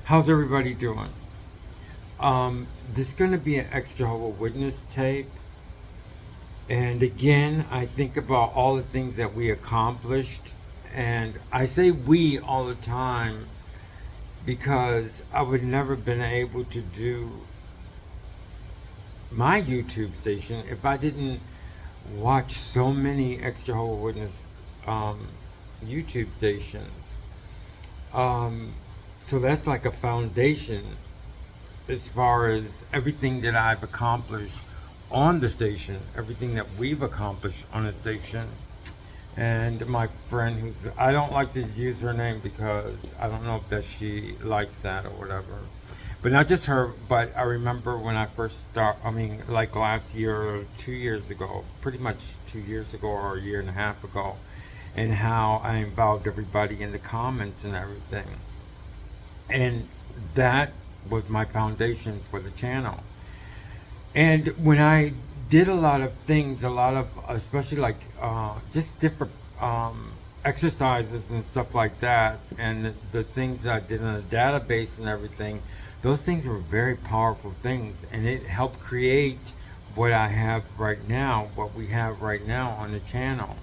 How's everybody doing? This is going to be an ex-Jehovah Witness tape. And again, I think about all the things that we accomplished. And I say we all the time because I would never been able to do my YouTube station if I didn't watch so many ex-Jehovah Witness YouTube stations. Um, so that's like a foundation as far as everything that I've accomplished on the station, everything that we've accomplished on the station. And my friend I don't like to use her name because I don't know if that she likes that or whatever. But not just her, but I remember when I first like last year or 2 years ago, pretty much 2 years ago or a year and a half ago, and how I involved everybody in the comments and everything. And that was my foundation for the channel. And when I did a lot of things, especially like just different exercises and stuff like that, and the things that I did in the database and everything, those things were very powerful things, and it helped create what I have right now, what we have right now on the channel.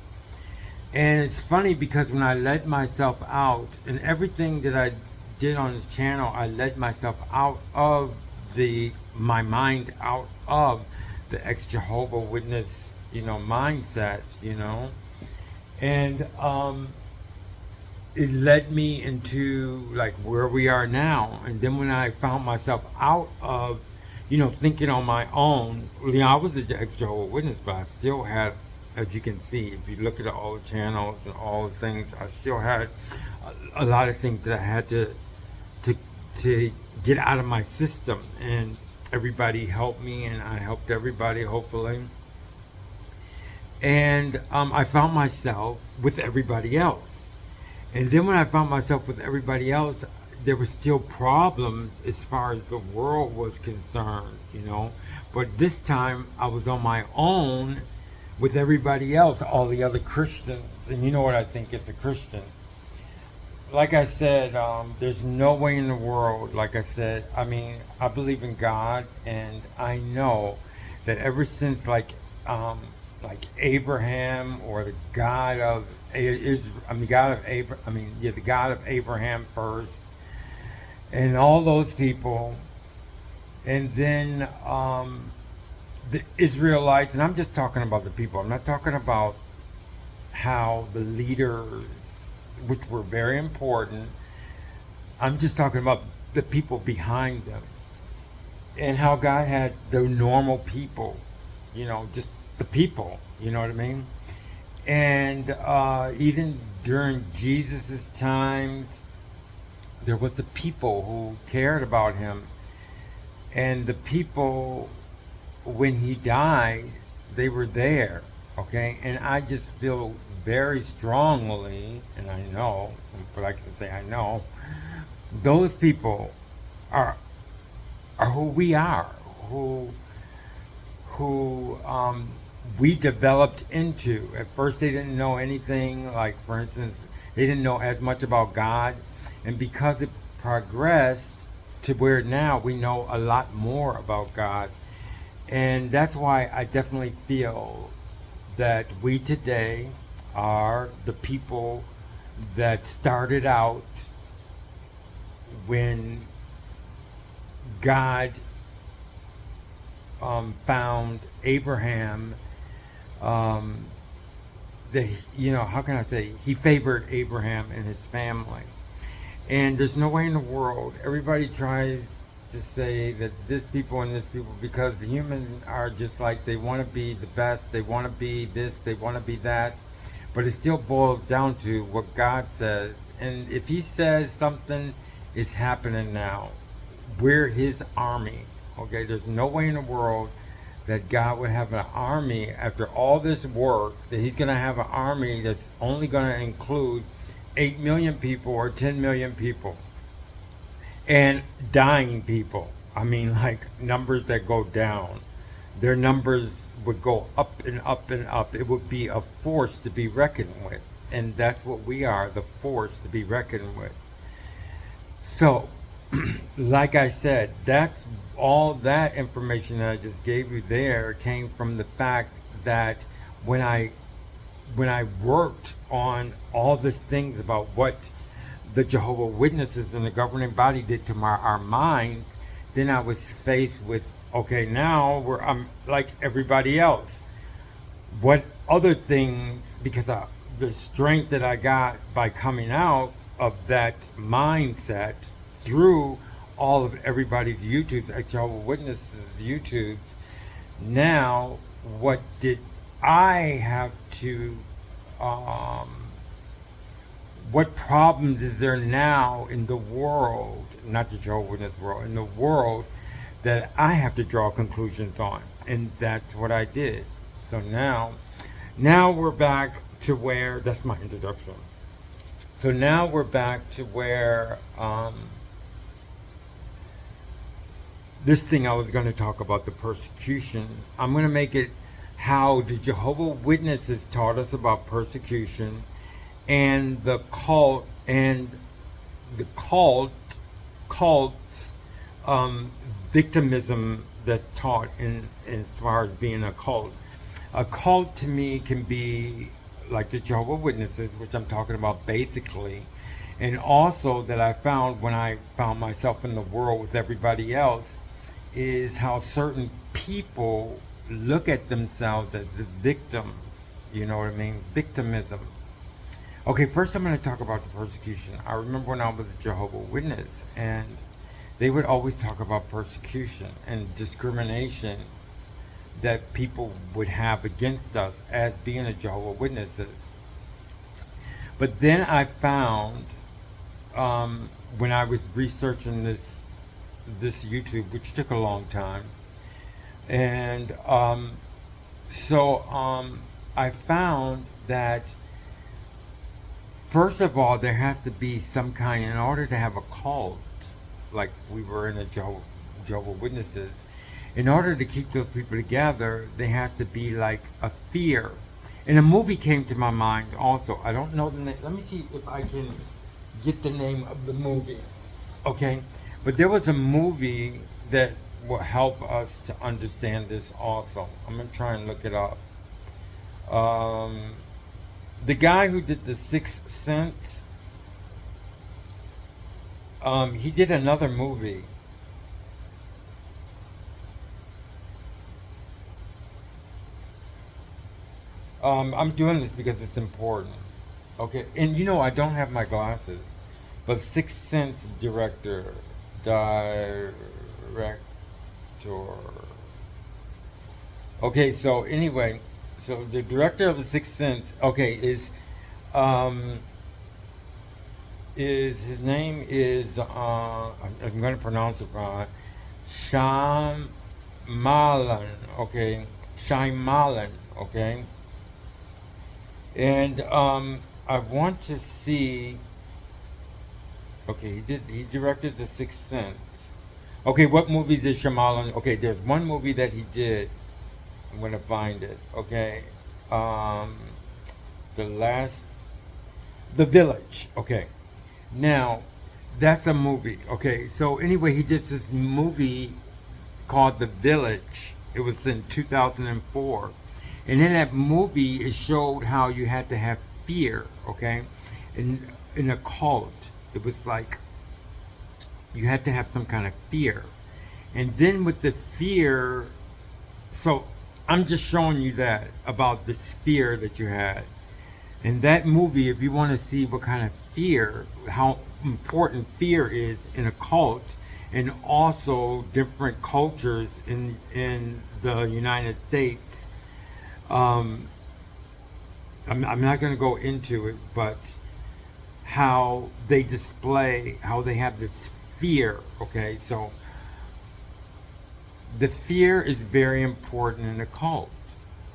And it's funny because when I let myself out, and everything that I did on this channel, I let myself out of my mind out of the ex-Jehovah Witness, mindset, and it led me into like where we are now. And then when I found myself out of, thinking on my own, I was an ex-Jehovah Witness, but I still had, as you can see, if you look at all the channels and all the things, I still had a lot of things that I had to get out of my system, and everybody helped me, and I helped everybody, hopefully. And I found myself with everybody else. And then when I found myself with everybody else, there were still problems as far as the world was concerned, But this time I was on my own with everybody else, all the other Christians. And you know what I think it's a Christian. Like I said, there's no way in the world, like I said, I believe in God, and I know that ever since like Abraham, or the God of the God of Abraham first, and all those people, and then the Israelites, and I'm just talking about the people. I'm not talking about how the leaders, which were very important. I'm just talking about the people behind them, and how God had the normal people, just the people, you know what I mean? And even during Jesus's times, there was the people who cared about him, and the people, when he died, they were there, okay? And I just feel very strongly, and I know, but I can say I know, those people are who we are, who we developed into. At first they didn't know anything, like for instance, they didn't know as much about God, and because it progressed to where now we know a lot more about God. And that's why I definitely feel that we today are the people that started out when God found Abraham, that how can I say, he favored Abraham and his family. And there's no way in the world, everybody tries to say that this people and this people, because humans are just like, they want to be the best, they want to be this, they want to be that, but it still boils down to what God says. And if he says something is happening now, we're his army, okay? There's no way in the world that God would have an army after all this work, that he's going to have an army that's only going to include 8 million people or 10 million people, and dying people. Like numbers that go down. Their numbers would go up and up and up. It would be a force to be reckoned with. And that's what we are, the force to be reckoned with. So, like I said, that's all that information that I just gave you there came from the fact that when I when I worked on all these things about what the Jehovah Witnesses and the governing body did to our minds, then I was faced with, okay, now I'm like everybody else. What other things, because the strength that I got by coming out of that mindset through all of everybody's YouTubes, ex-Jehovah Witnesses YouTubes, now what did I have to, what problems is there now in the world, not the Jehovah Witness world, in the world that I have to draw conclusions on? And that's what I did. So now we're back to where, that's my introduction. So now we're back to where, this thing I was going to talk about, the persecution. I'm going to make it how the Jehovah Witnesses taught us about persecution, and the cults victimism that's taught in as far as being a cult. A cult to me can be like the Jehovah Witnesses, which I'm talking about basically, and also that I found when I found myself in the world with everybody else, is how certain people look at themselves as the victims. You know what I mean? Victimism. Okay, first I'm going to talk about the persecution. I remember when I was a Jehovah Witness, and they would always talk about persecution and discrimination that people would have against us as being a Jehovah Witnesses. But then I found, when I was researching this YouTube, which took a long time, and I found that first of all, there has to be some kind, in order to have a cult, like we were in a Jehovah Witnesses, in order to keep those people together, there has to be like a fear. And a movie came to my mind also. I don't know the name. Let me see if I can get the name of the movie. Okay? But there was a movie that will help us to understand this also. I'm going to try and look it up. The guy who did The Sixth Sense, he did another movie. I'm doing this because it's important. Okay, and you know I don't have my glasses, but Sixth Sense director. Okay, so anyway, so the director of The Sixth Sense, okay, is his name is I'm going to pronounce it wrong, Shyamalan, okay, Shyamalan, okay, and I want to see. Okay, he directed The Sixth Sense. Okay, what movies did Shyamalan? Okay, there's one movie that he did. I'm gonna find it. Okay, The Village. Okay, now that's a movie. Okay, so anyway, he did this movie called The Village. It was in 2004, and in that movie, it showed how you had to have fear. Okay, in a cult. It was like you had to have some kind of fear. And then with the fear, so I'm just showing you that about this fear that you had. In that movie, if you want to see what kind of fear, how important fear is in a cult, and also different cultures in the United States, I'm not going to go into it, but how they display, how they have this fear. Okay, so the fear is very important in a cult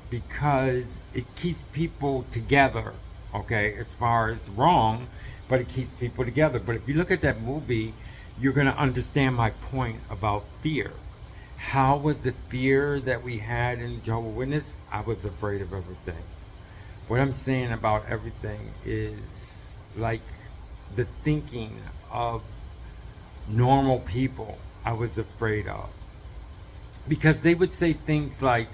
because it keeps people together. Okay, as far as wrong, but it keeps people together. But if you look at that movie, you're going to understand my point about fear. How was the fear that we had in Jehovah's Witness? I was afraid of everything. What I'm saying about everything is like the thinking of normal people I was afraid of. Because they would say things like,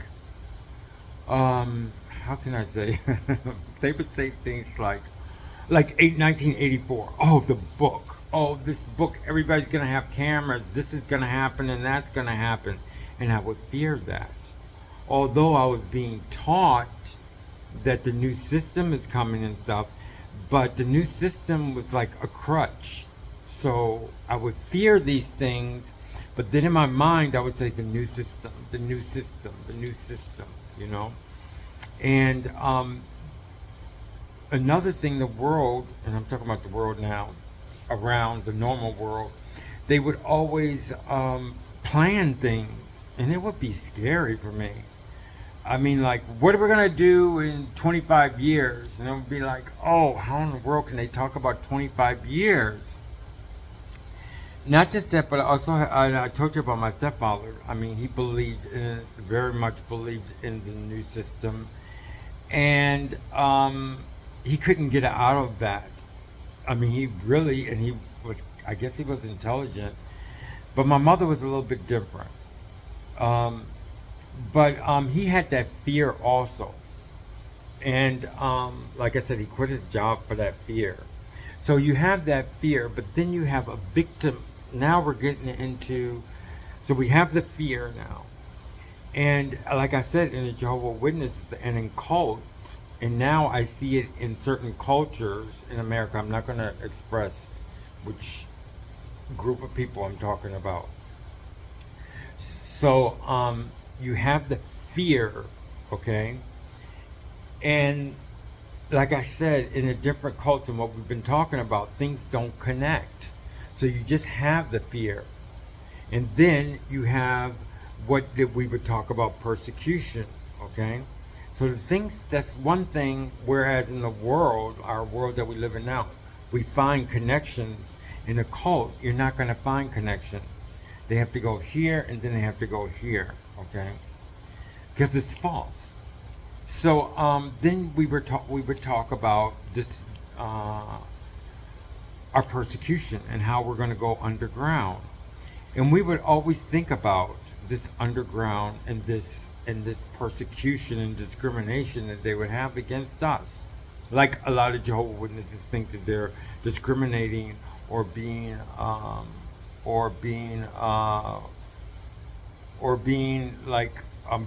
how can I say? They would say things like 1984. Oh, the book. Oh, this book. Everybody's gonna have cameras. This is gonna happen, and that's gonna happen, and I would fear that. Although I was being taught that the new system is coming and stuff, but the new system was like a crutch. So I would fear these things, but then in my mind I would say the new system, the new system, the new system, you know. And another thing, the world, and I'm talking about the world now, around the normal world, they would always plan things, and it would be scary for me. I mean, like, what are we going to do in 25 years? And it would be like, oh, how in the world can they talk about 25 years? Not just that, but also, I told you about my stepfather. I mean, he believed in, very much believed in the new system. And he couldn't get out of that. I mean, he really, and he was, I guess he was intelligent. But my mother was a little bit different. But he had that fear also. And like I said, he quit his job for that fear. So you have that fear, but then you have a victim. Now we're getting into, so we have the fear now. And like I said, in the Jehovah Witnesses and in cults, and now I see it in certain cultures in America. I'm not going to express which group of people I'm talking about. So you have the fear, okay? And like I said, in the different cults and what we've been talking about, things don't connect. So you just have the fear. And then you have what we would talk about, persecution, okay? So the things, that's one thing, whereas in the world, our world that we live in now, we find connections. In a cult, you're not going to find connections. They have to go here and then they have to go here, okay? Because it's false. So then we would talk about this, our persecution and how we're going to go underground. And we would always think about this underground and this persecution and discrimination that they would have against us. Like a lot of Jehovah Witnesses think that they're discriminating or being like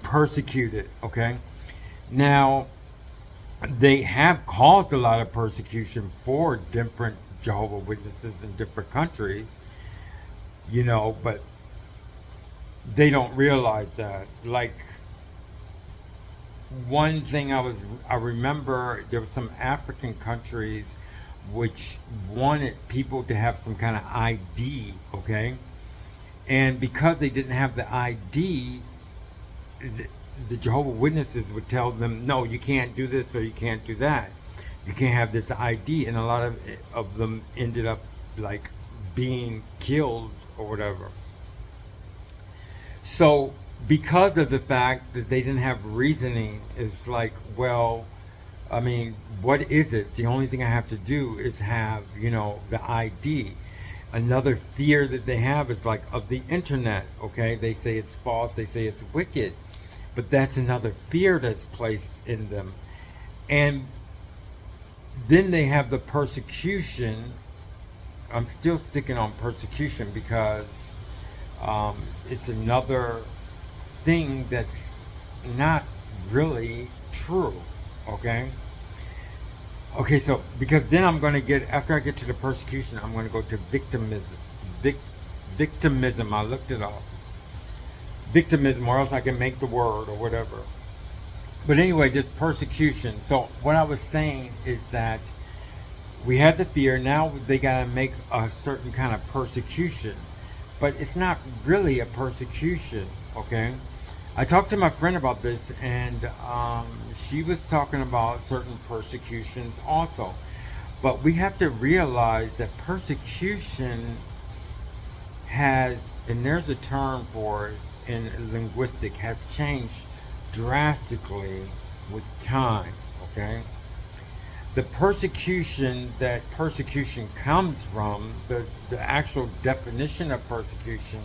persecuted, okay? Now, they have caused a lot of persecution for different Jehovah Witnesses in different countries, you know, but they don't realize that. Like, one thing I remember there were some African countries which wanted people to have some kind of ID, okay? And because they didn't have the ID, the Jehovah Witnesses would tell them, no, you can't do this or you can't do that. You can't have this ID. And a lot of them ended up like being killed or whatever. So because of the fact that they didn't have reasoning, it's like, well, I mean, what is it? The only thing I have to do is have, you know, the ID. Another fear that they have is like of the internet, okay? They say it's false, they say it's wicked. But that's another fear that's placed in them. And then they have the persecution. I'm still sticking on persecution because it's another thing that's not really true, okay? Okay, so because then I'm going to get, after I get to the persecution, I'm going to go to victimism. Victimism, I looked it up. Victimism, or else I can make the word or whatever. But anyway, this persecution. So what I was saying is that we had the fear. Now they got to make a certain kind of persecution. But it's not really a persecution, okay? I talked to my friend about this, and she was talking about certain persecutions also. But we have to realize that persecution has, and there's a term for it in linguistic, has changed drastically with time, okay? The persecution that persecution comes from, the actual definition of persecution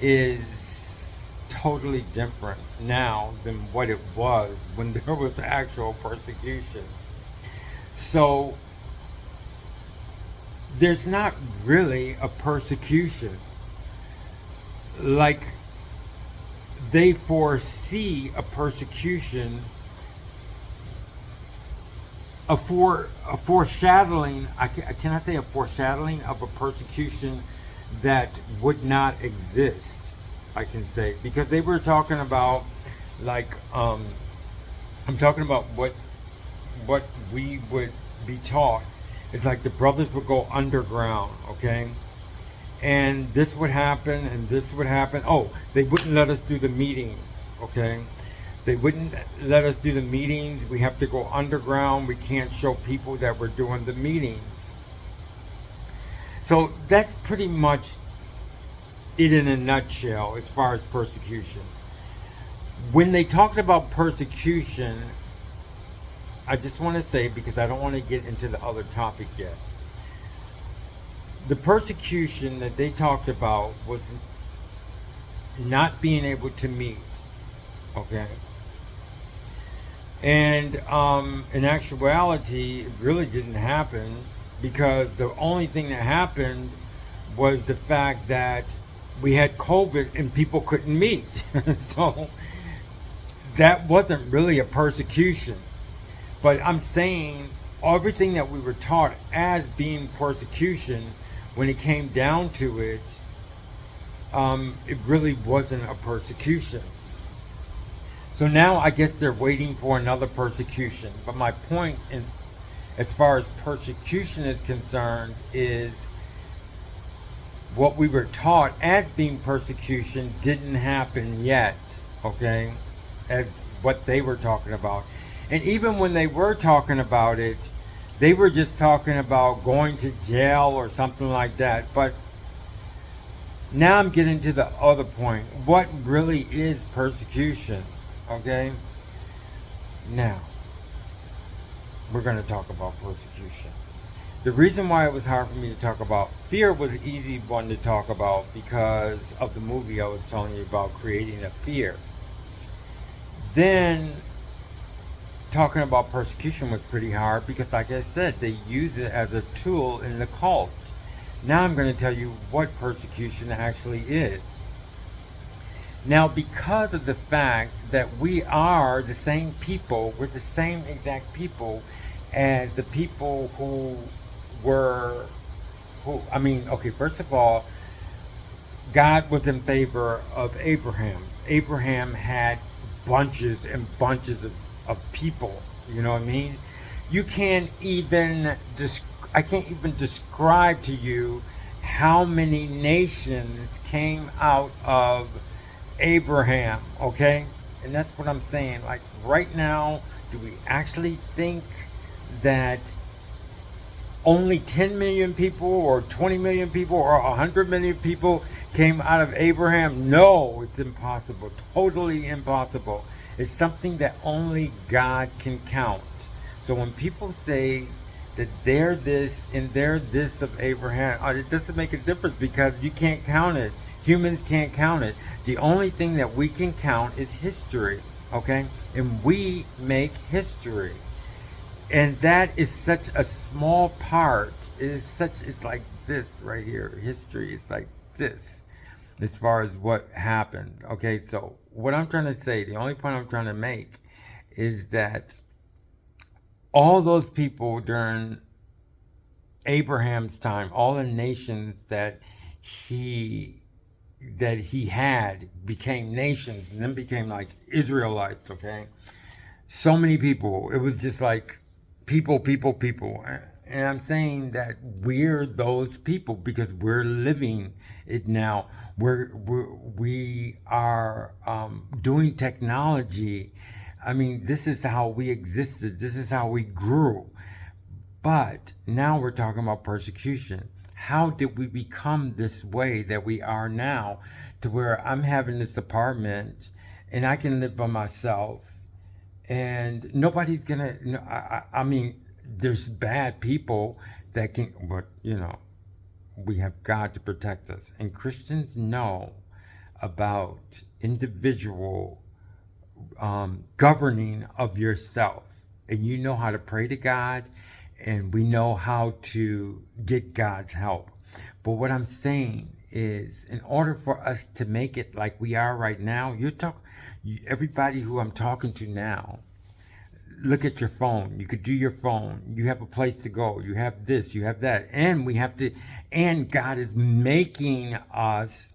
is totally different now than what it was when there was actual persecution. So there's not really a persecution. Like, they foresee a persecution, a foreshadowing. Can I say a foreshadowing of a persecution that would not exist? I can say, because they were talking about, like, I'm talking about what we would be taught. It's like the brothers would go underground, okay? And this would happen, and this would happen. Oh, they wouldn't let us do the meetings, okay? They wouldn't let us do the meetings. We have to go underground. We can't show people that we're doing the meetings. So that's pretty much it in a nutshell as far as persecution. When they talked about persecution, I just want to say, because I don't want to get into the other topic yet, the persecution that they talked about was not being able to meet, okay? And in actuality, it really didn't happen, because the only thing that happened was the fact that we had COVID and people couldn't meet. So that wasn't really a persecution. But I'm saying everything that we were taught as being persecution, when it came down to it, it really wasn't a persecution. So now I guess they're waiting for another persecution. But my point is, as far as persecution is concerned, is what we were taught as being persecution didn't happen yet, okay? As what they were talking about. And even when they were talking about it, they were just talking about going to jail or something like that. But now I'm getting to the other point. What really is persecution? Okay? Now, we're going to talk about persecution. The reason why it was hard for me to talk about fear was an easy one to talk about because of the movie I was telling you about, Creating a Fear. Then talking about persecution was pretty hard because, like I said, they use it as a tool in the cult. Now I'm going to tell you what persecution actually is. Now, because of the fact that we are the same people, we're the same exact people as the people first of all, God was in favor of Abraham. Abraham had bunches and bunches of people, you know what I mean? I can't even describe to you how many nations came out of Abraham, okay? And that's what I'm saying. Like, right now, do we actually think that only 10 million people or 20 million people or 100 million people came out of Abraham? No, it's impossible. Totally impossible. It's something that only God can count. So when people say that they're this and they're this of Abraham, it doesn't make a difference because you can't count it. Humans can't count it. The only thing that we can count is history, okay? And we make history. And that is such a small part. It's like this right here. History is like this as far as what happened. Okay, so what I'm trying to say, the only point I'm trying to make is that all those people during Abraham's time, all the nations that he had became nations and then became like Israelites, okay? So many people. It was just like people. And I'm saying that we're those people because we're living it now. We are doing technology. I mean, this is how we existed. This is how we grew. But now we're talking about persecution. How did we become this way that we are now, to where I'm having this apartment and I can live by myself and nobody's gonna, I mean, there's bad people that can, but we have God to protect us. And Christians know about individual governing of yourself. And you know how to pray to God, and we know how to get God's help. But what I'm saying is, in order for us to make it like we are right now, everybody who I'm talking to now, look at your phone. You could do your phone. You have a place to go. You have this, you have that. And God is making us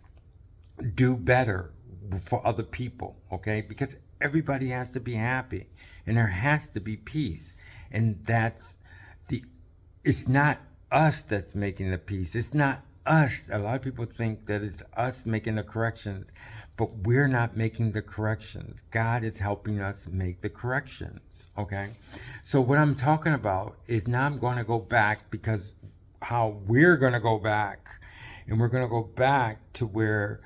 do better for other people, okay? Because everybody has to be happy, and there has to be peace. And it's not us that's making the peace. It's not us. A lot of people think that it's us making the corrections, but we're not making the corrections. God is helping us make the corrections, okay? So what I'm talking about is, now I'm going to go back, because how we're going to go back, and we're going to go back to where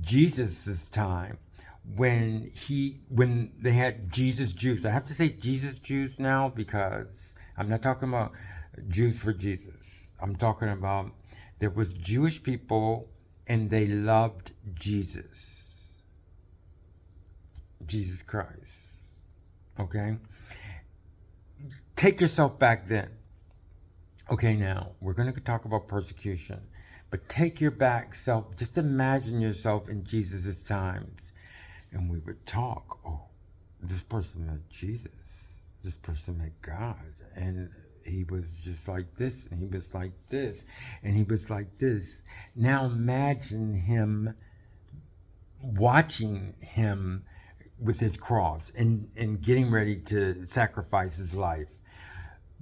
Jesus's time, when they had Jesus Jews. I have to say Jesus Jews now, because I'm not talking about Jews for Jesus. I'm talking about, there was Jewish people and they loved Jesus Christ. Okay? Take yourself back then. Okay, now we're going to talk about persecution, but take your back self. Just imagine yourself in Jesus's times, and we would talk. Oh, this person met Jesus. This person met God, and he was just like this, and he was like this, and he was like this. Now imagine him, watching him with his cross and getting ready to sacrifice his life.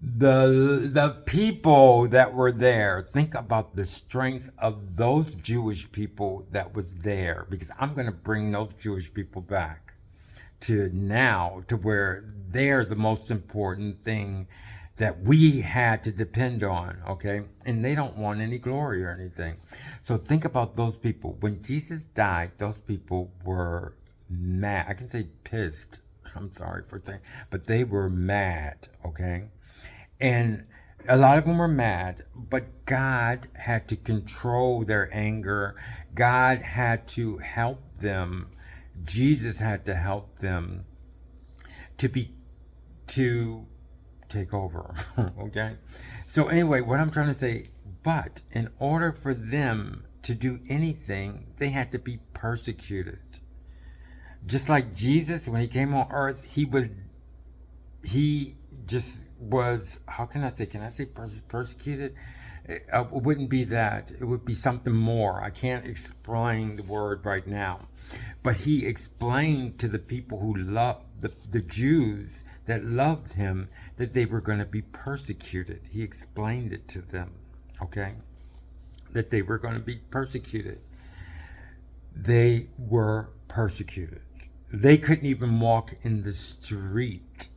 The people that were there, think about the strength of those Jewish people that was there, because I'm going to bring those Jewish people back to now, to where they're the most important thing that we had to depend on, okay? And they don't want any glory or anything. So think about those people. When Jesus died, those people were mad. I can say pissed. I'm sorry for saying, but they were mad, okay? And a lot of them were mad, but God had to control their anger. God had to help them. Jesus had to help them to take over, okay? So anyway, what I'm trying to say, but in order for them to do anything, they had to be persecuted. Just like Jesus, when he came on earth, he just was, how can I say persecuted? It wouldn't be that. It would be something more. I can't explain the word right now. But he explained to the people who loved, the Jews that loved him, that they were going to be persecuted. He explained it to them, okay? That they were going to be persecuted. They were persecuted. They couldn't even walk in the street.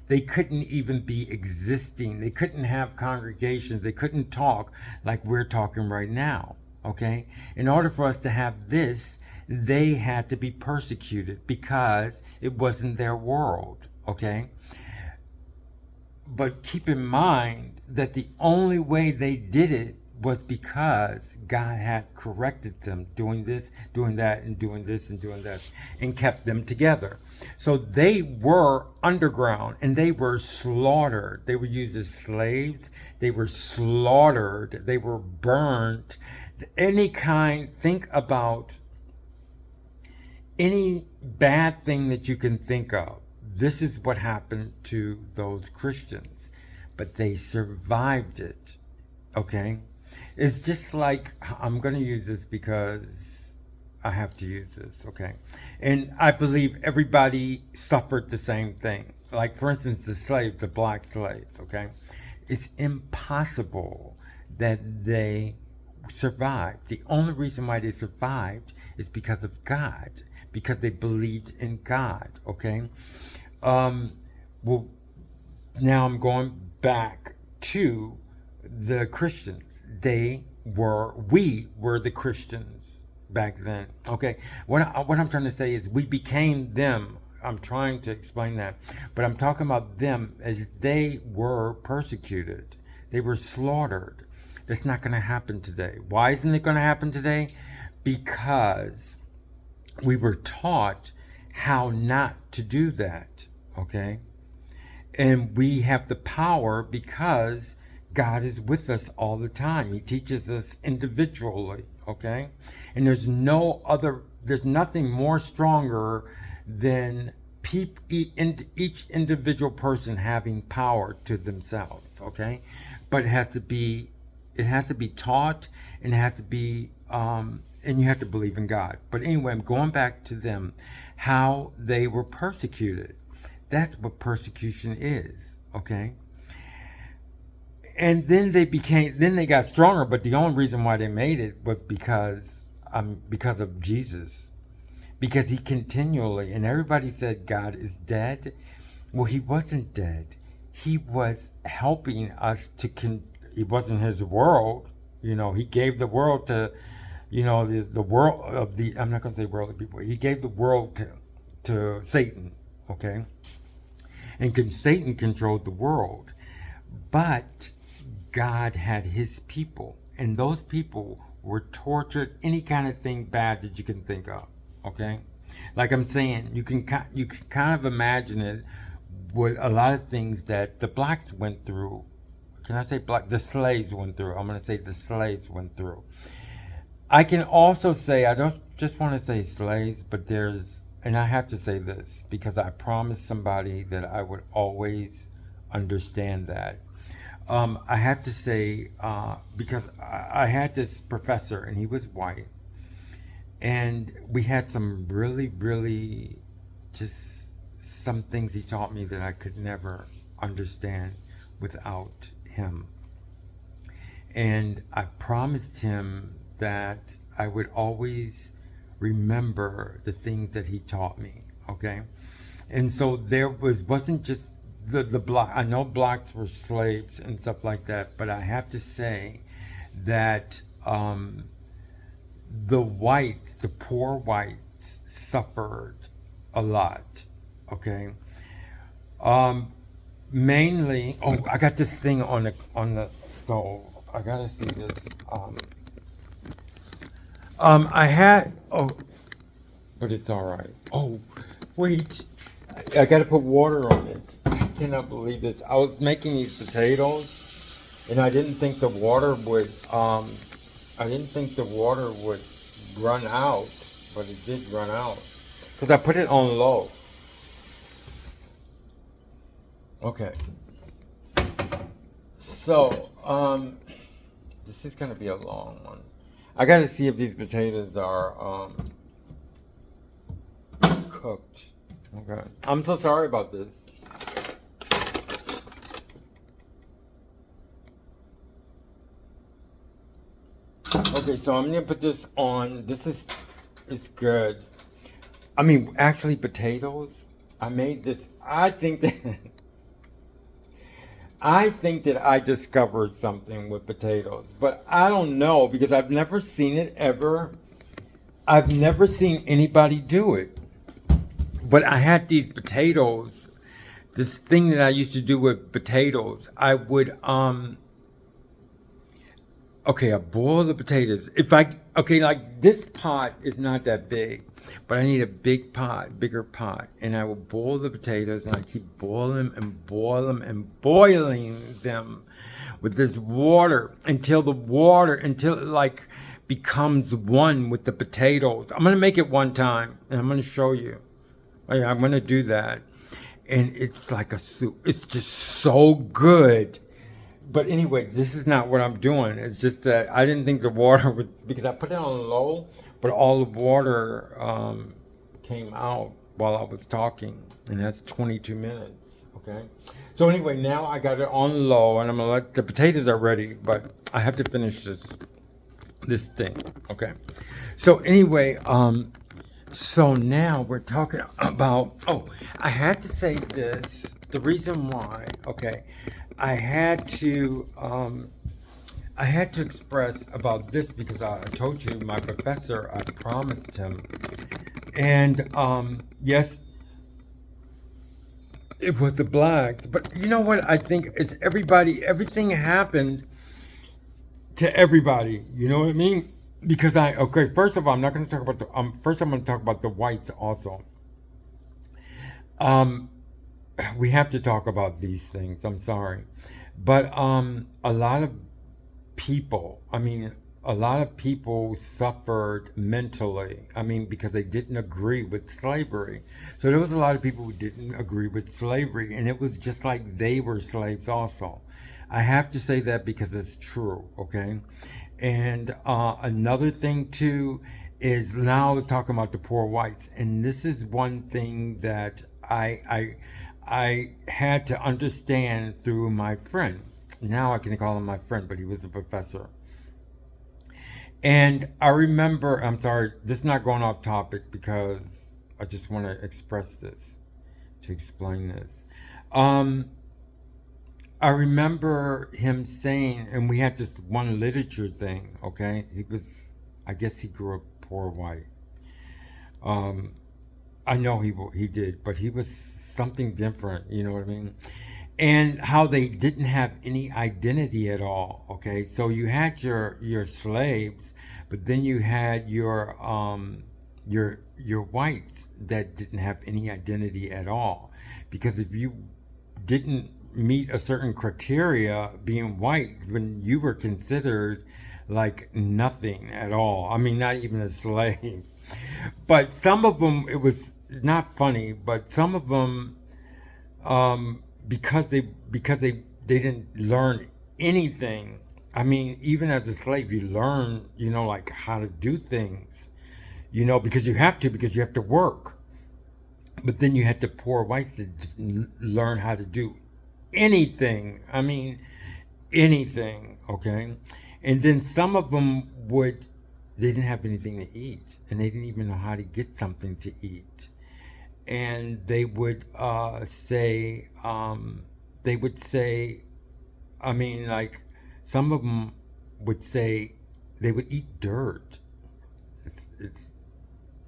They couldn't even be existing. They couldn't have congregations. They couldn't talk like we're talking right now, okay? In order for us to have this, they had to be persecuted because it wasn't their world, okay? But keep in mind that the only way they did it was because God had corrected them, doing this, doing that, and doing this, and doing that, and kept them together. So they were underground, and they were slaughtered. They were used as slaves. They were slaughtered. They were burnt. Any kind, think about any bad thing that you can think of. This is what happened to those Christians. But they survived it, okay? It's just like, I'm going to use this because I have to use this, okay? And I believe everybody suffered the same thing. Like, for instance, the slaves, the black slaves, okay? It's impossible that they survived. The only reason why they survived is because of God, because they believed in God, okay? Well, now I'm going back to the Christians. We were the Christians back then, okay? What I'm trying to say is we became them. I'm trying to explain that. But I'm talking about them as they were persecuted. They were slaughtered. That's not going to happen today. Why isn't it going to happen today? Because we were taught how not to do that, okay? And we have the power because God is with us all the time. He teaches us individually, okay? And there's nothing more stronger than each individual person having power to themselves, okay? But it has to be taught, and it has to be, and you have to believe in God. But anyway, I'm going back to them, how they were persecuted. That's what persecution is, okay? And then they got stronger, but the only reason why they made it was because of Jesus. Because he continually, and everybody said God is dead. Well, he wasn't dead. He was helping us it wasn't his world. He gave the world to, the world of I'm not going to say worldly people. He gave the world to Satan, okay? And Satan controlled the world. But God had his people, and those people were tortured, any kind of thing bad that you can think of, okay? Like I'm saying, you can kind of imagine it with a lot of things that the blacks went through. Can I say black? The slaves went through. I'm going to say the slaves went through. I can also say, I don't just want to say slaves, but and I have to say this because I promised somebody that I would always understand that. I have to say, because I had this professor, and he was white, and we had some really, really, just some things he taught me that I could never understand without him. And I promised him that I would always remember the things that he taught me, okay? And so there wasn't just the black. I know blacks were slaves and stuff like that, but I have to say that the whites, the poor whites, suffered a lot, okay? Mainly, I got this thing on the stove. I gotta see this. I had but it's all right. Oh, wait, I gotta put water on it. I cannot believe this. I was making these potatoes, and I didn't think the water would run out, but it did run out because I put it on low. Okay. So, this is gonna be a long one. I gotta see if these potatoes are cooked. Okay. I'm so sorry about this. Okay, so I'm gonna put this on. It's good. I mean, actually, potatoes. I made this. I think that I discovered something with potatoes, but I don't know because I've never seen it ever. I've never seen anybody do it. But I had these potatoes, this thing that I used to do with potatoes. I would, I boil the potatoes. Like this pot is not that big, but I need a bigger pot. And I will boil the potatoes, and I keep boiling and boiling and boiling them with this water until it like becomes one with the potatoes. I'm going to make it one time, and I'm going to show you. I'm going to do that. And it's like a soup. It's just so good. But anyway, this is not what I'm doing. It's just that I didn't think the water would, because I put it on low, but all the water came out while I was talking. And that's 22 minutes, okay? So anyway, now I got it on low, and I'm going to let, the potatoes are ready, but I have to finish this thing, okay? So anyway, so now we're talking about, I had to say this, the reason why, okay, I had to express about this because I told you my professor, I promised him, and yes, it was the blacks. But you know what? I think it's everybody. Everything happened to everybody. You know what I mean? Because okay. First of all, I'm not going to talk about the. First, I'm going to talk about the whites also. Um, we have to talk about these things. I'm sorry, but a lot of people. I mean, a lot of people suffered mentally. I mean, because they didn't agree with slavery. So there was a lot of people who didn't agree with slavery, and it was just like they were slaves also. I have to say that because it's true, okay? And another thing too is now I was talking about the poor whites, and this is one thing that I had to understand through my friend. Now I can call him my friend, but he was a professor. And I remember, I'm sorry, this is not going off topic because I just want to express this, to explain this. Um, I remember him saying, and we had this one literature thing, okay? He was, I guess he grew up poor white. Um, I know he did, but he was something different, you know what I mean? And how they didn't have any identity at all, okay? So you had your slaves, but then you had your whites that didn't have any identity at all. Because if you didn't meet a certain criteria being white, when you were considered like nothing at all. I mean, not even a slave. But some of them, it was not funny, but some of them, because they didn't learn anything. I mean, even as a slave, you learn, like how to do things, because you have to work. But then you had the poor whites that didn't learn how to do anything. I mean, anything, okay? And then some of them they didn't have anything to eat, and they didn't even know how to get something to eat. And they would say, I mean, like, some of them would say they would eat dirt. It's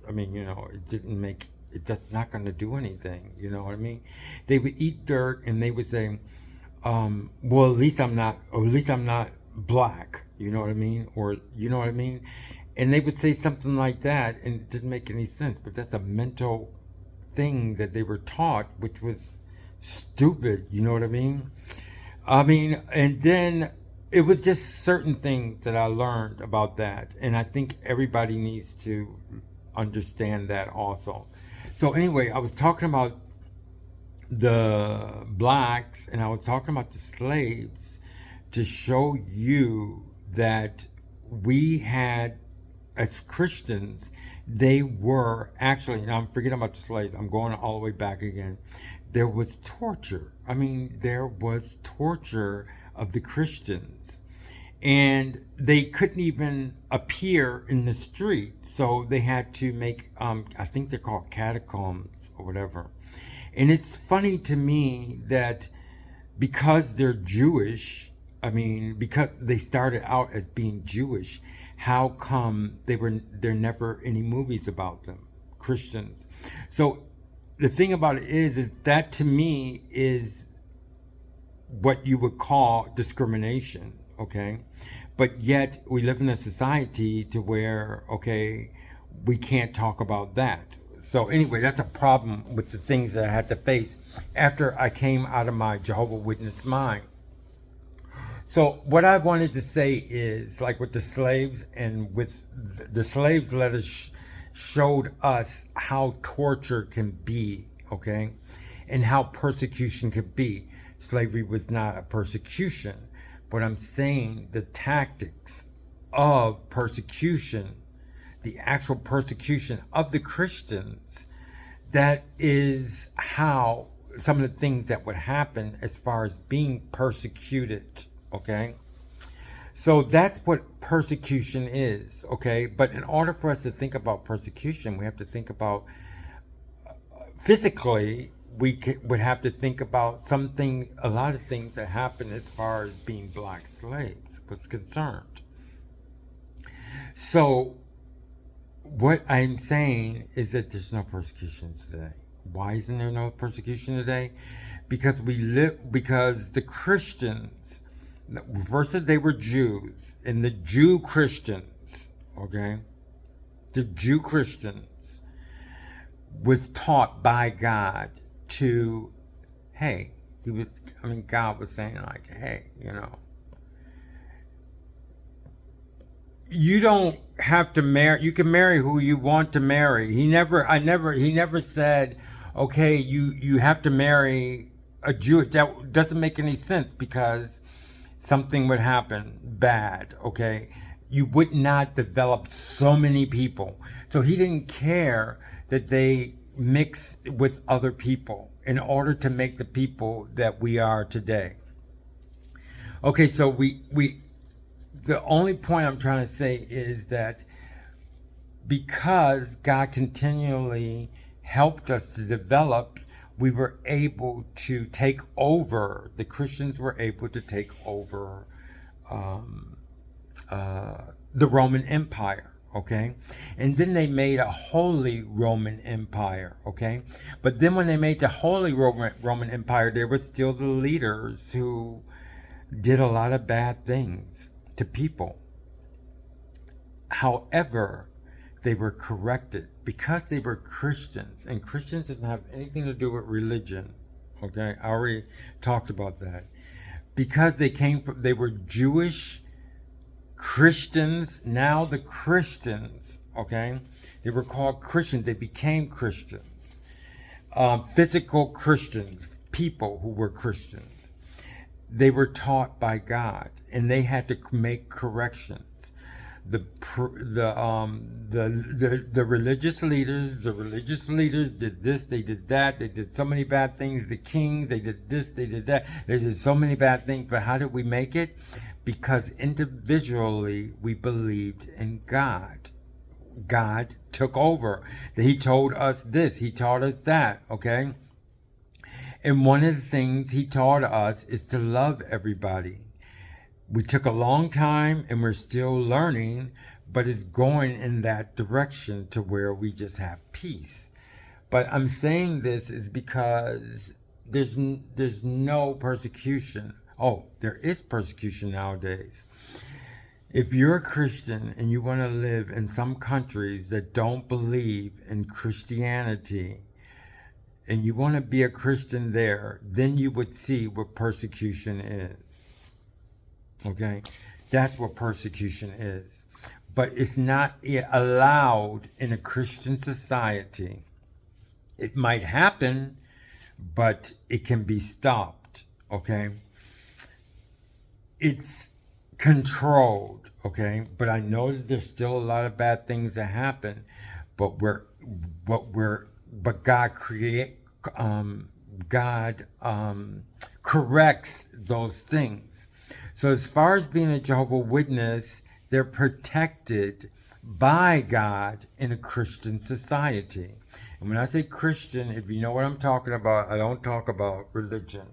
I mean, it didn't make it. That's not going to do anything. You know what I mean? They would eat dirt, and they would say, "Well, at least I'm not, or at least I'm not black." You know what I mean? Or you know what I mean? And they would say something like that, and it didn't make any sense. But that's a mental thing that they were taught, which was stupid. You know what I mean? I mean, and then it was just certain things that I learned about that, and I think everybody needs to understand that also. So anyway, I was talking about the blacks, and I was talking about the slaves to show you that we had, as Christians, they were actually, and I'm forgetting about the slaves, I'm going all the way back again. There was torture. I mean, there was torture of the Christians. And they couldn't even appear in the street. So they had to make, I think they're called catacombs or whatever. And it's funny to me that because they're Jewish, I mean, because they started out as being Jewish, how come there never any movies about them, Christians? So the thing about it is that to me is what you would call discrimination, okay? But yet we live in a society to where, okay, we can't talk about that. So anyway, that's a problem with the things that I had to face after I came out of my Jehovah Witness mind. So what I wanted to say is, like with the slaves, and with the slaves letters showed us how torture can be, okay, and how persecution can be. Slavery was not a persecution, but I'm saying the tactics of persecution, the actual persecution of the Christians, that is how some of the things that would happen as far as being persecuted, okay? So that's what persecution is, okay? But in order for us to think about persecution, we have to think about physically, would have to think about a lot of things that happen as far as being black slaves was concerned. So what I'm saying is that there's no persecution today. Why isn't there no persecution today? Because the Christians, first they were Jews, and the Jew Christians, okay, the Jew Christians was taught by God to, hey, God was saying like, hey, you don't have to marry. You can marry who you want to marry. He never said, okay, you have to marry a Jew. That doesn't make any sense, because something would happen bad. Okay, you would not develop so many people. So he didn't care that they mix with other people in order to make the people that we are today. Okay, so the only point I'm trying to say is that because God continually helped us to develop, we were able to take over, the Christians were able to take over the Roman Empire, okay? And then they made a Holy Roman Empire, okay? But then when they made the Holy Roman Empire, there were still the leaders who did a lot of bad things to people. However, they were corrected because they were Christians, and Christians doesn't have anything to do with religion. Okay, I already talked about that. Because they were Jewish Christians. Now the Christians, okay, they were called Christians. They became Christians, physical Christians, people who were Christians. They were taught by God, and they had to make corrections. The religious leaders did this, they did that, they did so many bad things. The kings, they did this, they did that, they did so many bad things. But how did we make it? Because individually we believed in God. God took over. He told us this, he taught us that, okay? And one of the things he taught us is to love everybody. We took a long time, and we're still learning, but it's going in that direction to where we just have peace. But I'm saying this is because there's no persecution. Oh, there is persecution nowadays. If you're a Christian and you want to live in some countries that don't believe in Christianity, and you want to be a Christian there, then you would see what persecution is. Okay, that's what persecution is. But it's not allowed in a Christian society. It might happen, but it can be stopped. Okay, it's controlled. Okay, but I know that there's still a lot of bad things that happen. But God corrects those things. So as far as being a Jehovah Witness, they're protected by God in a Christian society. And when I say Christian, if you know what I'm talking about, I don't talk about religion.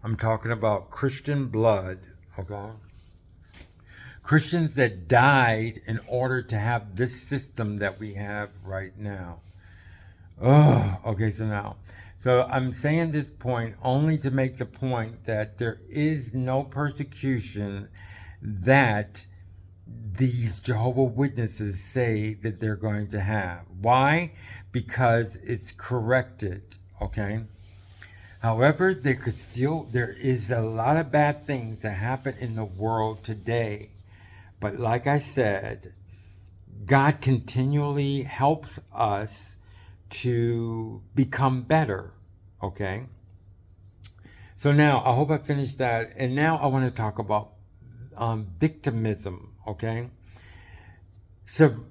I'm talking about Christian blood, okay? Christians that died in order to have this system that we have right now. Oh, okay, so I'm saying this point only to make the point that there is no persecution that these Jehovah Witnesses say that they're going to have. Why? Because it's corrected, okay? However, there is a lot of bad things that happen in the world today. But like I said, God continually helps us to become better, okay? So now, I hope I finished that. And now I want to talk about victimism, okay? So,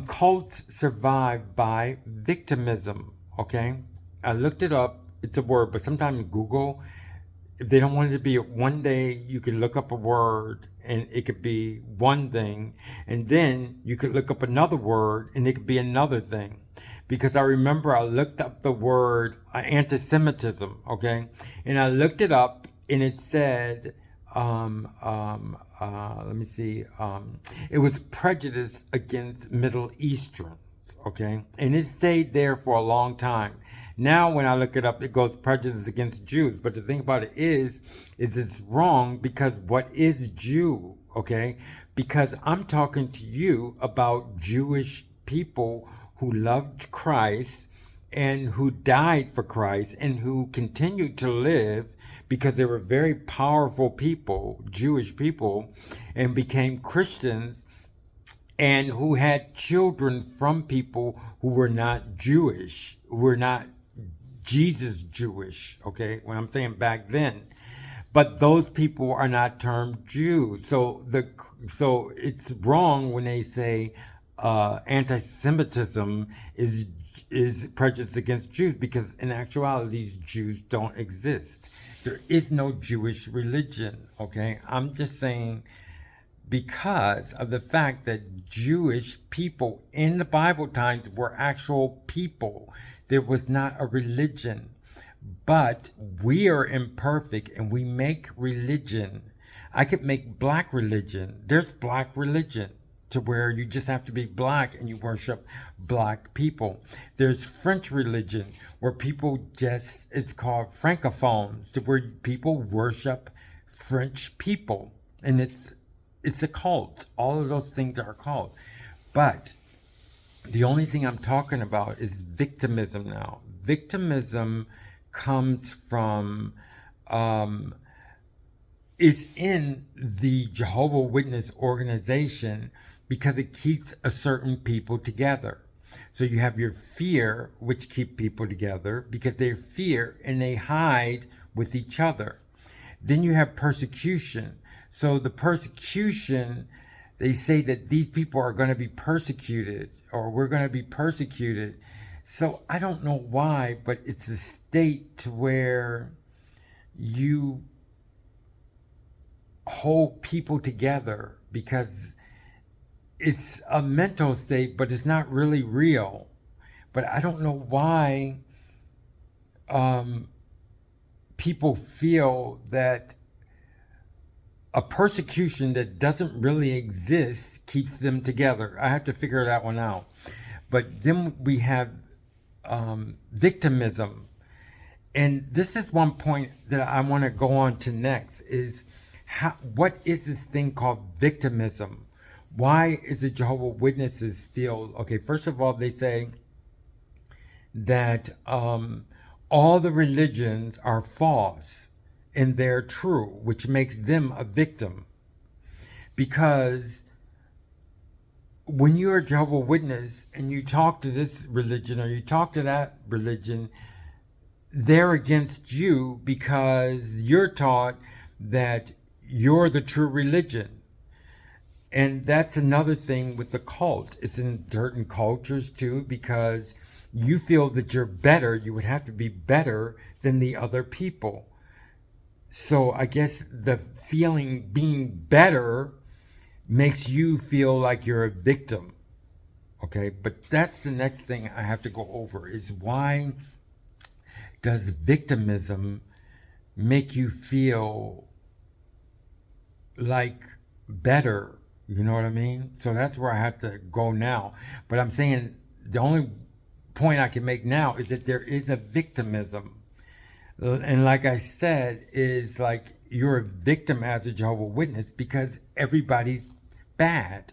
cults survive by victimism, okay? I looked it up. It's a word, but sometimes Google, if they don't want it to be one day, you can look up a word and it could be one thing. And then you could look up another word and it could be another thing. Because I remember I looked up the word anti-Semitism, okay? And I looked it up and it said, let me see, it was prejudice against Middle Easterns, okay? And it stayed there for a long time. Now, when I look it up, it goes prejudice against Jews. But the thing about it is it's wrong because what is Jew, okay? Because I'm talking to you about Jewish people who loved Christ and who died for Christ and who continued to live because they were very powerful people, Jewish people, and became Christians, and who had children from people who were not Jewish, who were not Jesus Jewish, okay, when I'm saying back then. But those people are not termed Jews. So it's wrong when they say anti-Semitism is prejudice against Jews, because in actuality these Jews don't exist. There is no Jewish religion, okay? I'm just saying because of the fact that Jewish people in the Bible times were actual people. There was not a religion. But we are imperfect and we make religion. I could make black religion. There's black religion to where you just have to be black and you worship black people. There's French religion where people just, it's called francophones, to where people worship French people. And it's a cult. All of those things are a cult. But the only thing I'm talking about is victimism now. Victimism comes from, is in the Jehovah Witness organization because it keeps a certain people together. So you have your fear, which keep people together because they fear and they hide with each other. Then you have persecution. So the persecution, they say that these people are going to be persecuted, or we're going to be persecuted. So I don't know why, but it's a state to where you hold people together because it's a mental state, but it's not really real. But I don't know why people feel that a persecution that doesn't really exist keeps them together. I have to figure that one out. But then we have victimism. And this is one point that I want to go on to next is what is this thing called victimism? Why is it Jehovah Witnesses feel, okay, first of all, they say that all the religions are false and they're true, which makes them a victim. Because when you're a Jehovah Witness and you talk to this religion or you talk to that religion, they're against you because you're taught that you're the true religion. And that's another thing with the cult. It's in certain cultures too, because you feel that you're better. You would have to be better than the other people. So I guess the feeling being better makes you feel like you're a victim. Okay, but that's the next thing I have to go over is why does victimism make you feel like better? You know what I mean? So that's where I have to go now. But I'm saying the only point I can make now is that there is a victimism. And like I said, is like you're a victim as a Jehovah Witness because everybody's bad.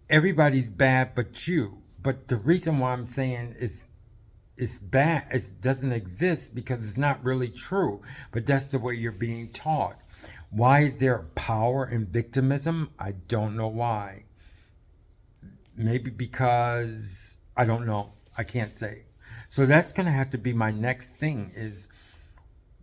Everybody's bad but you. But the reason why I'm saying it's bad, it doesn't exist because it's not really true. But that's the way you're being taught. Why is there power in victimism? I don't know why. Maybe because, I don't know. I can't say. So that's going to have to be my next thing is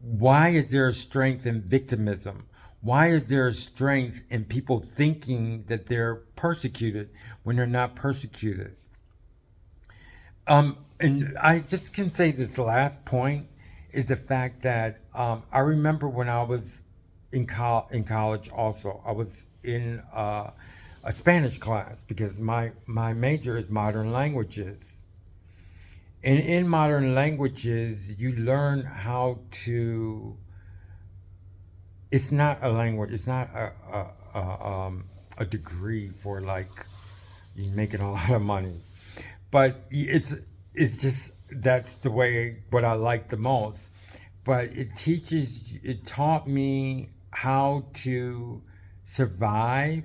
why is there a strength in victimism? Why is there a strength in people thinking that they're persecuted when they're not persecuted? And I just can say this last point is the fact that I remember when I was in college also, I was in a Spanish class because my major is modern languages. And in modern languages, you learn how to, it's not a language, it's not a degree for like, you making a lot of money. But it's just that's the way what I like the most. But it taught me how to survive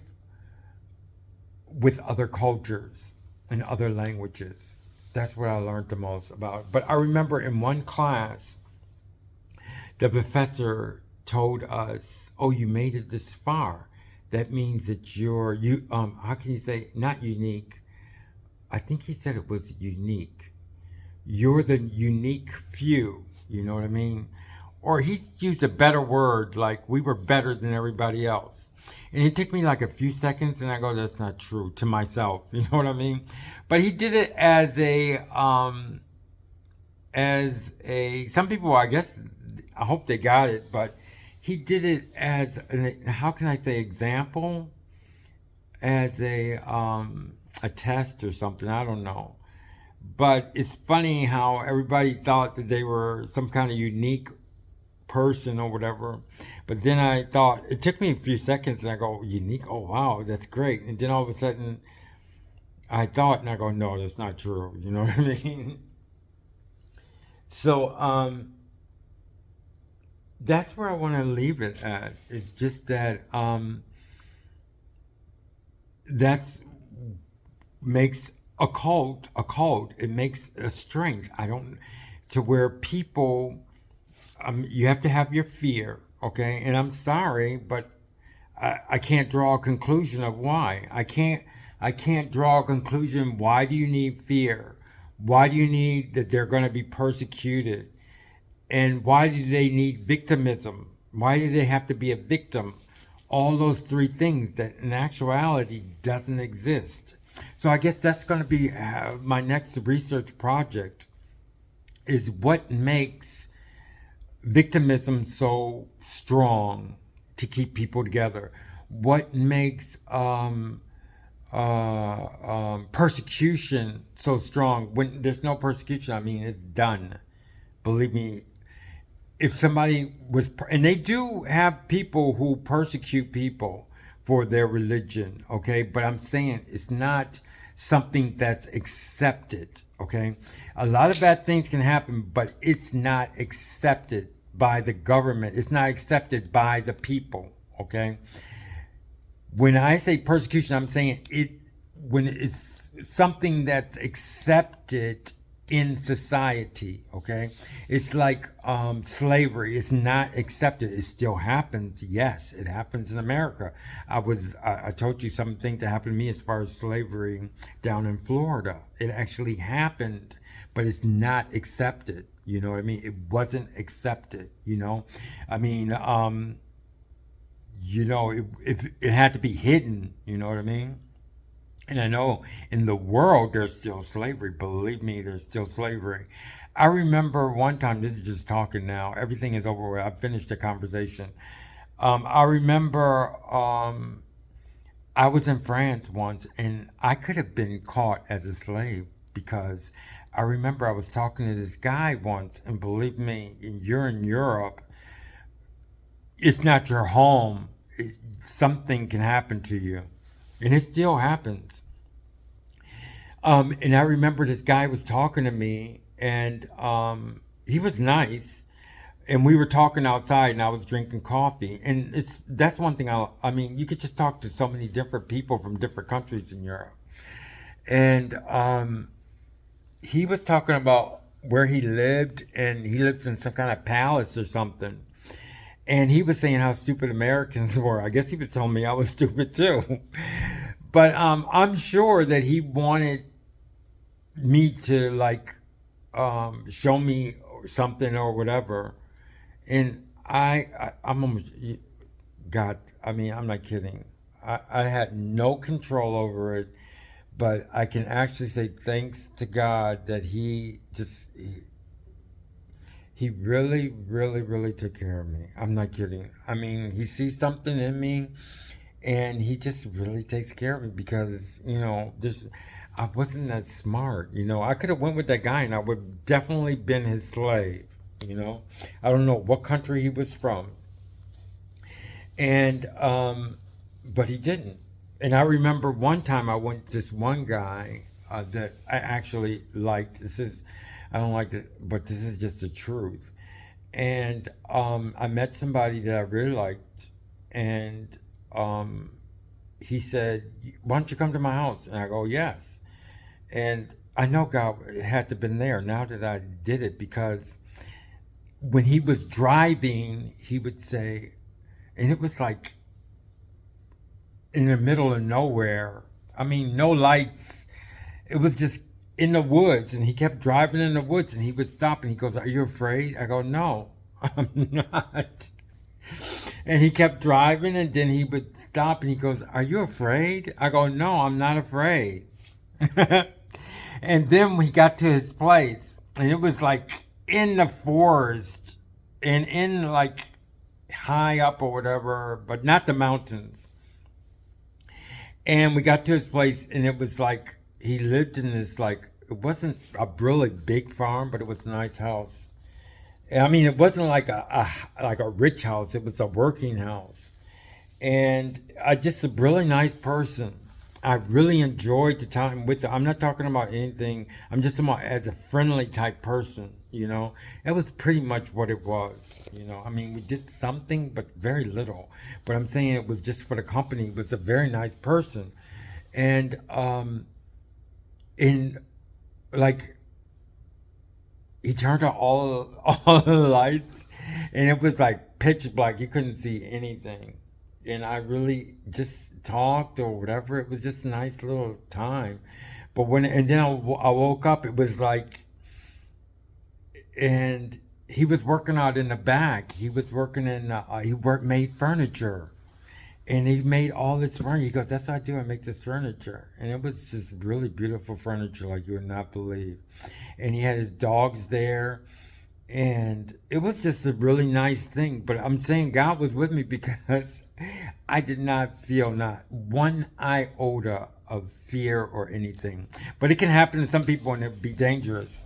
with other cultures and other languages. That's what I learned the most about. But I remember in one class, the professor told us, "Oh, you made it this far. That means that you. How can you say not unique? I think he said it was unique. You're the unique few. You know what I mean? Or he used a better word, like we were better than everybody else." And it took me like a few seconds, and I go, "That's not true," to myself. You know what I mean? But he did it as a. Some people, I guess, I hope they got it, but he did it as how can I say example, as a test or something. I don't know. But it's funny how everybody thought that they were some kind of unique person or whatever. But then I thought, it took me a few seconds and I go, unique? Oh, wow, that's great. And then all of a sudden I thought, and I go, no, that's not true. You know what I mean? So that's where I want to leave it at. It's just that that's makes a cult a cult. It makes a strength. I don't to where people you have to have your fear, okay? And I'm sorry, but I can't draw a conclusion of why. I can't draw a conclusion. Why do you need fear? Why do you need that they're going to be persecuted? And why do they need victimism? Why do they have to be a victim? All those three things that in actuality doesn't exist. So I guess that's going to be my next research project is what makes victimism so strong to keep people together. What makes persecution so strong? When there's no persecution, I mean, it's done. Believe me, if somebody was, and they do have people who persecute people for their religion, okay? But I'm saying it's not something that's accepted, okay? A lot of bad things can happen, but it's not accepted by the government. It's not accepted by the people, okay? When I say persecution, I'm saying it when it's something that's accepted in society, okay? It's like slavery. It's not accepted. It still happens. Yes, it happens in America. I told you something that happened to me as far as slavery down in Florida. It actually happened, but it's not accepted. You know what I mean? It wasn't accepted, you know? I mean, it had to be hidden, you know what I mean? And I know in the world there's still slavery. Believe me, there's still slavery. I remember one time, this is just talking now, everything is over with. I've finished the conversation. I remember I was in France once and I could have been caught as a slave because I remember I was talking to this guy once, and believe me, you're in Europe, it's not your home. Something can happen to you. And it still happens. And I remember this guy was talking to me, and he was nice. And we were talking outside, and I was drinking coffee. And that's one thing I mean, you could just talk to so many different people from different countries in Europe. And he was talking about where he lived, and he lives in some kind of palace or something. And he was saying how stupid Americans were. I guess he was telling me I was stupid too. But I'm sure that he wanted me to like show me something or whatever. And I'm almost, God, I mean, I'm not kidding. I had no control over it, but I can actually say thanks to God that he really, really, really took care of me. I'm not kidding. I mean, he sees something in me, and he just really takes care of me because, I wasn't that smart. I could have went with that guy, and I would have definitely been his slave. I don't know what country he was from, and but he didn't. And I remember one time I went to this one guy. that I actually liked. I don't like it, but this is just the truth. And I met somebody that I really liked, and um, he said, "Why don't you come to my house?" And I go, "Yes." And I know God had to been there now that I did it, because when he was driving, he would say, and it was like in the middle of nowhere. I mean, no lights. It was just in the woods, and he kept driving in the woods, and he would stop, and he goes, "Are you afraid?" I go, "No, I'm not." And he kept driving, and then he would stop, and he goes, "Are you afraid?" I go, "No, I'm not afraid." And then we got to his place, and it was like in the forest, and in like high up or whatever, but not the mountains. And we got to his place, and it was like he lived in this, like, it wasn't a really big farm, but it was a nice house. I mean, it wasn't like a rich house. It was a working house, and I just a really nice person. I really enjoyed the time with him. I'm not talking about anything. I'm just talking about as a friendly type person. It was pretty much what it was. I mean, we did something, but very little. But I'm saying it was just for the company. He was a very nice person, and in like he turned on all the lights, and it was like pitch black. You couldn't see anything, and I really just talked or whatever. It was just a nice little time. But and then I woke up. It was like, and he was working out in the back. He was working in. Made furniture, and he made all this furniture. He goes, "That's what I do. I make this furniture," and it was just really beautiful furniture, like you would not believe. And he had his dogs there, and it was just a really nice thing. But I'm saying God was with me, because I did not feel not one iota of fear or anything. But it can happen to some people, and it be dangerous.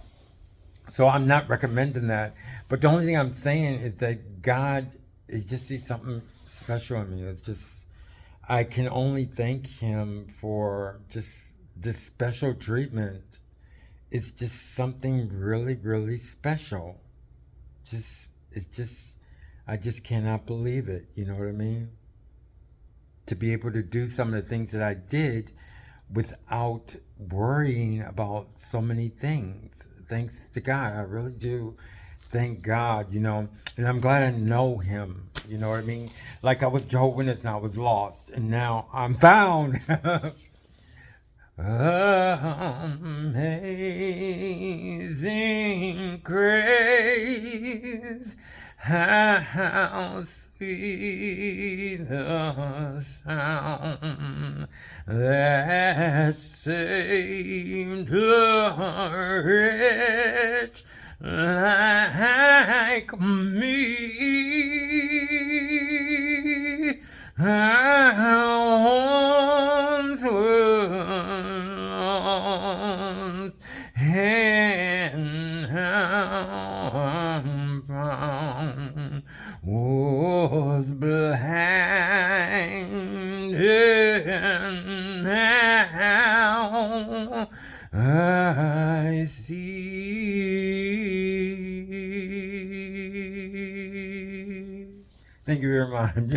So I'm not recommending that. But the only thing I'm saying is that God is just sees something special in me. It's just, I can only thank him for just this special treatment. It's just something really, really special. It's just, I just cannot believe it. You know what I mean? To be able to do some of the things that I did without worrying about so many things. Thanks to God. I really do thank God, and I'm glad I know him. You know what I mean? Like I was Jehovah Witness, and I was lost, and now I'm found. Amazing grace, how sweet the sound that saved a wretch like me. I once was lost, and now I'm found. Was blind, and now I see. Thank you very much.